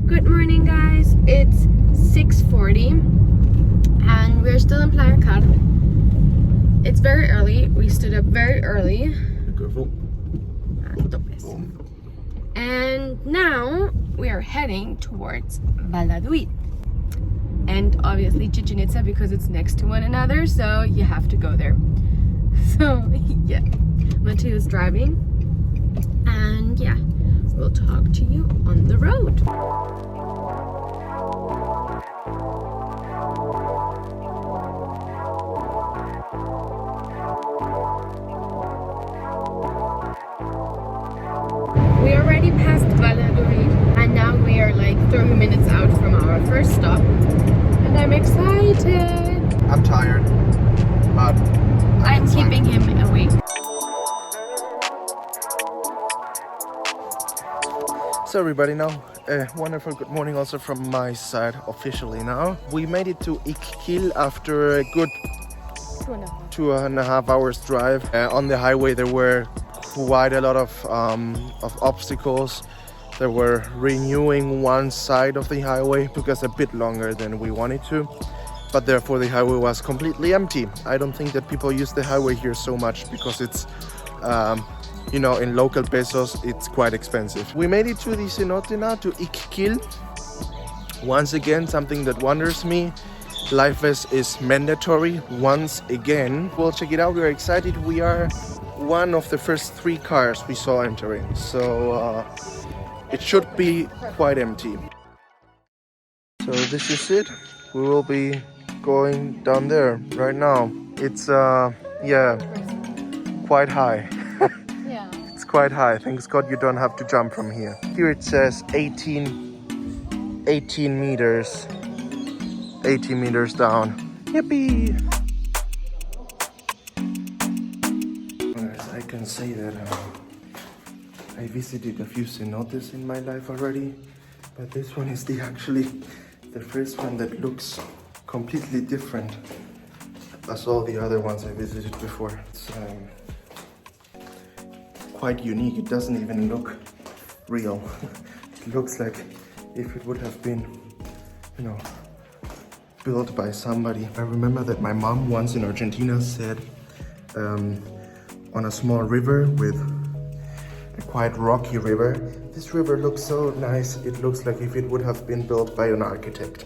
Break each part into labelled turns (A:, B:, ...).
A: Good morning, guys. It's 6:40 and we're still in Playa Kaale. It's very early. We stood up very early.
B: Careful.
A: And now we are heading towards Valladolid. And obviously Chichen Itza because it's next to one another, so you have to go there. So yeah, Mateo's driving. And yeah, we'll talk to you on the road. We already passed Valladolid and now we are like 30 minutes out from our first stop. And I'm excited.
B: I'm tired, but
A: I'm keeping him awake.
B: So everybody now, wonderful good morning also from my side officially now. We made it to Kaale after a good 2.5 hours drive. On the highway there were quite a lot of obstacles. They were renewing one side of the highway, took us a bit longer than we wanted to, but therefore the highway was completely empty. I don't think that people use the highway here so much because it's you know, in local pesos it's quite expensive. We made it to the cenote now, to Kaale. Once again, something that wonders me, life vest is mandatory once again. We'll check it out. We're excited. We are one of the first 3 cars we saw entering, so it should be quite empty. So this is it. We will be going down there right now. It's yeah, quite high.
A: Yeah.
B: It's quite high. Thanks God you don't have to jump from here. Here it says 18 meters. 18 meters down. Yippee! I can say that I visited a few cenotes in my life already, but this one is actually the first one that looks completely different as all the other ones I visited before. It's quite unique. It doesn't even look real. It looks like if it would have been, you know, built by somebody. I remember that my mom once in Argentina said on a small river with a quite rocky river, this river looks so nice, it looks like if it would have been built by an architect.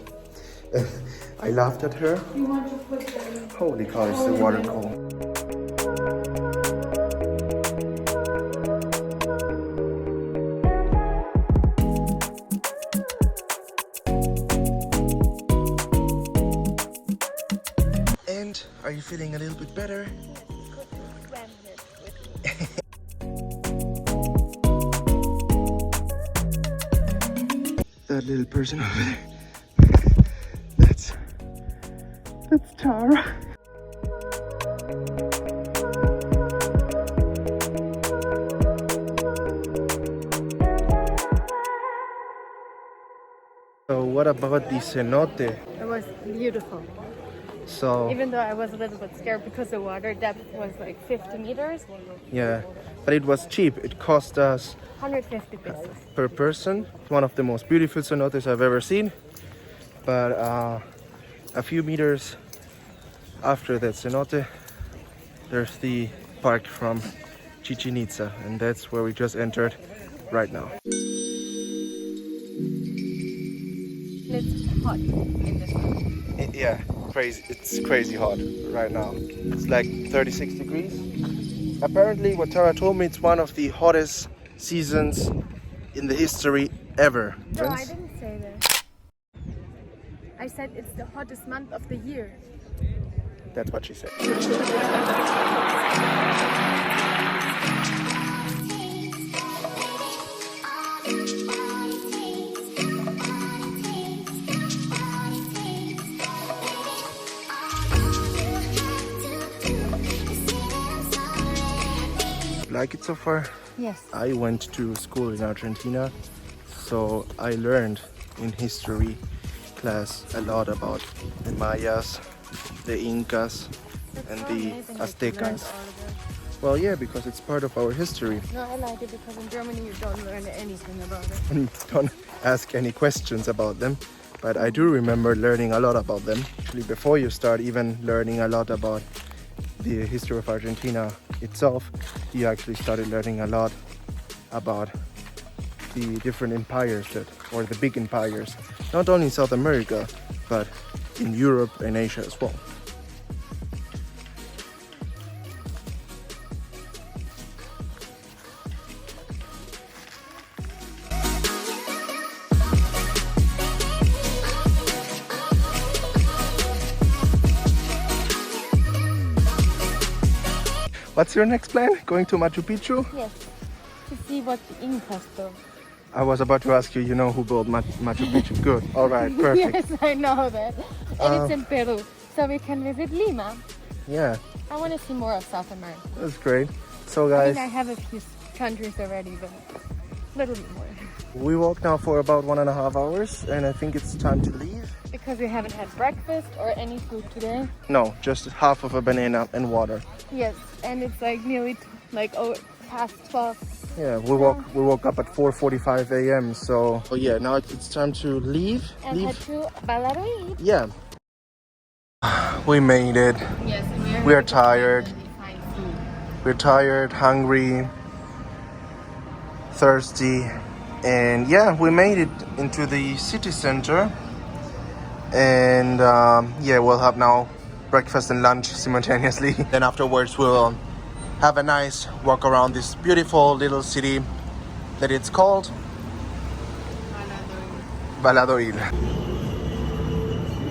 B: I laughed at her.
A: You want to put the...
B: Holy cow, is the water cold. And are you feeling a little bit better? That little person over there. That's Tara. So what about the cenote?
A: It was beautiful.
B: So
A: Even though I was a little bit scared because the water depth was like 50 meters.
B: yeah, but it was cheap. It cost us
A: 150 pesos.
B: per person. One of the most beautiful cenotes I've ever seen. But a few meters after that cenote, there's the park from Chichen Itza, and that's where we just entered right now.
A: It's hot in this one.
B: Yeah, crazy. It's crazy hot right now. It's like 36 degrees. Apparently, what Tara told me, it's one of the hottest seasons in the history ever.
A: No, I didn't say that. I said it's the hottest month of the year.
B: That's what she said. Like it so far?
A: Yes.
B: I went to school in Argentina, so I learned in history class a lot about the Mayas, the Incas, and the Aztecas. Well, yeah, because it's part of our history.
A: No, I like it because in Germany you don't learn anything about it.
B: And don't ask any questions about them. But I do remember learning a lot about them. Actually, before you start even learning a lot about the history of Argentina itself, you actually started learning a lot about the different empires or the big empires, not only in South America, but in Europe and Asia as well. What's your next plan? Going to Machu Picchu?
A: Yes, to see what the Incas built.
B: I was about to ask you, you know who built Machu Picchu? Good. All right, perfect.
A: Yes, I know that. And it's in Peru, so we can visit Lima.
B: Yeah,
A: I want to see more of South America.
B: that's great. So
A: I
B: guys,
A: mean, I have a few countries already, but a little bit more.
B: we walked now for about 1.5 hours and I think it's time to leave.
A: Because we haven't had breakfast or any food today.
B: No, just half of a banana and water.
A: Yes, and it's like nearly past 12.
B: Yeah, we woke up at 4:45 a.m. So yeah, now it's time to leave.
A: And head to Valladolid.
B: Yeah. We made it.
A: Yes, and
B: We are tired.
A: Find food.
B: We're tired, hungry, thirsty, and yeah, we made it into the city center. And yeah, we'll have now breakfast and lunch simultaneously. Then afterwards we'll have a nice walk around this beautiful little city that it's called Valladolid.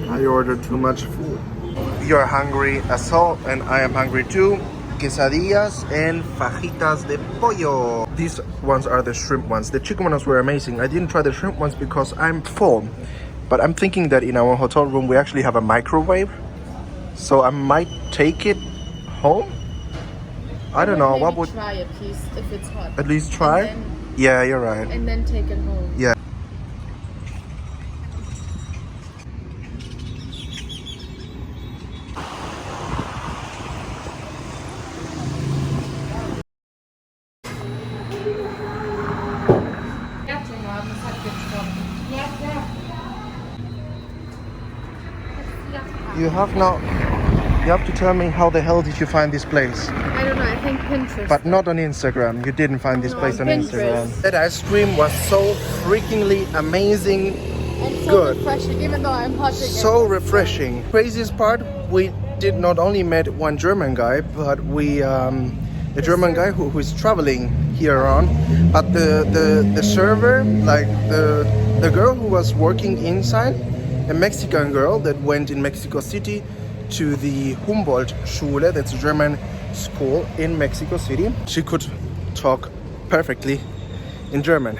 B: I ordered too much food. You're hungry as well, and I am hungry too. Quesadillas and fajitas de pollo. These ones are the shrimp ones. The chicken ones were amazing. I didn't try the shrimp ones because I'm full. But I'm thinking that in our hotel room we actually have a microwave. So I might take it home. I don't know. What would
A: try a piece if it's hot.
B: at least try? Yeah, you're right.
A: And then take it home.
B: Yeah. You have to tell me how the hell did you find this place?
A: I don't know, I think Pinterest.
B: But not on Instagram. You didn't find this place on Instagram. That ice cream was so freakingly amazing.
A: And so
B: good.
A: refreshing, even though I'm hot again.
B: So refreshing. Craziest part, we did not only met one German guy, but we a German guy who is traveling here on. But the server, like the girl who was working inside, a Mexican girl that went in Mexico City to the Humboldt Schule, that's a German school in Mexico City. She could talk perfectly in German.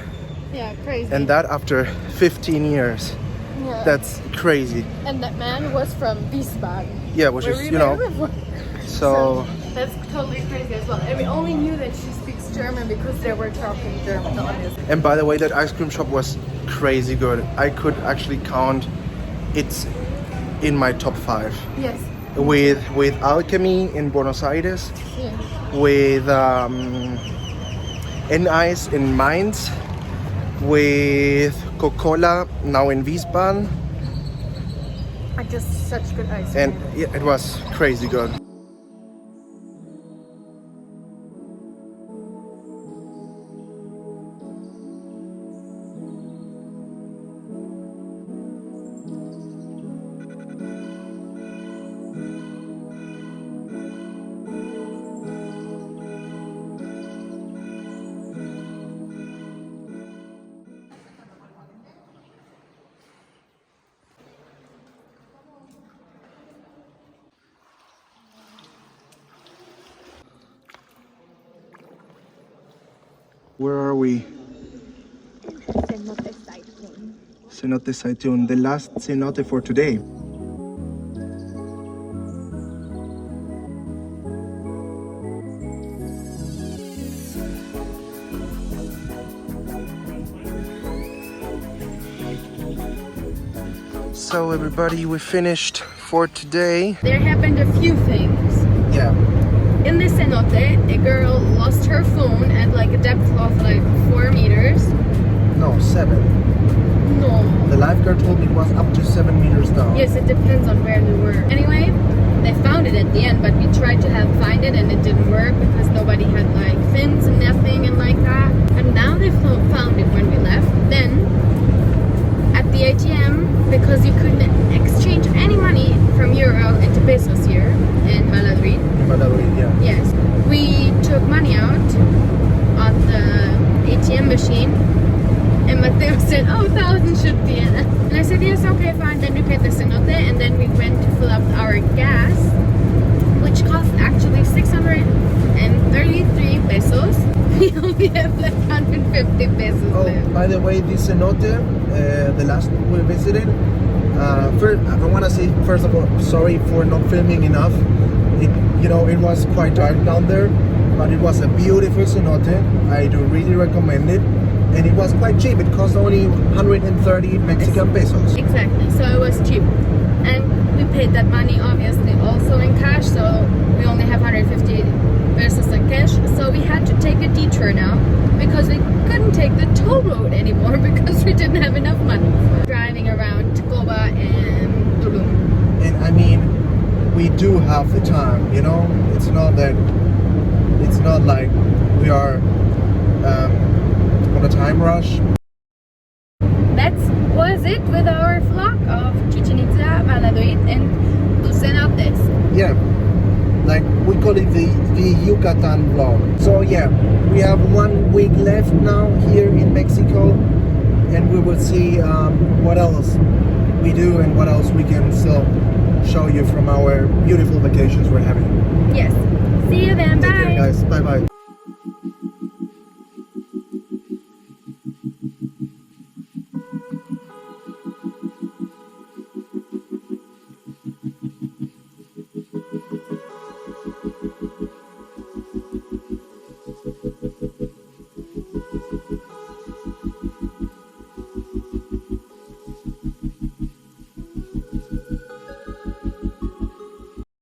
A: Yeah, crazy.
B: And that after 15 years.
A: Yeah.
B: That's crazy.
A: And that man was from Wiesbaden.
B: Yeah, which is, you know, so
A: that's totally crazy as well. And we only knew that she speaks German because they were talking German, obviously.
B: And by the way, that ice cream shop was crazy good. I could actually count it's in my top 5.
A: Yes.
B: With Alchemy in Buenos Aires,
A: Yeah.
B: with N-Ice in Mainz, with Coca-Cola now in Wiesbaden,
A: I just such good ice
B: and
A: cream.
B: yeah, it was crazy good. Where are we?
A: Cenote sighting.
B: Cenote Saitun, the last cenote for today. So everybody, we finished for today.
A: There happened a few things.
B: Yeah.
A: in the cenote, a girl lost her phone at like a depth of like 4 meters.
B: No, 7.
A: No.
B: The lifeguard told me it was up to 7 meters down.
A: Yes, it depends on where we were. Anyway, they found it at the end, but we tried to find it and it didn't work because nobody had like fins and nothing and like that. And now they found it when we left. Then at the ATM, because you couldn't exchange any money from euro into pesos here in Valladolid.
B: In Valladolid, yeah.
A: Yes, we took money out on the ATM machine. And Mateo said, oh, 1,000 should be in it. And I said, yes, okay, fine. Then we paid the cenote and then we went to fill up our gas, which cost actually 633 pesos. We only have like 150 pesos
B: Oh,
A: left.
B: by the way, this cenote, the last one we visited, first, I want to say, first of all, sorry for not filming enough. It was quite dark down there, but it was a beautiful cenote. I do really recommend it. And it was quite cheap. It cost only 130 Mexican pesos.
A: Exactly, so it was cheap. And we paid that money obviously also in cash, so we only have 150 pesos in cash. So we had to take a detour now because we couldn't take the toll road anymore because we didn't have enough money for driving around Goba and Tulum.
B: And I mean, we do have the time, It's not like we are on a time rush.
A: That was it with our vlog of Chichen Itza, Valladolid and los cenotes.
B: Yeah, like we call it the Yucatán vlog. So yeah, we have 1 week left now here in Mexico, and we will see what else we do and what else we can still show you from our beautiful vacations we're having.
A: Yes. See you then.
B: Take
A: Bye.
B: care, guys. Bye bye.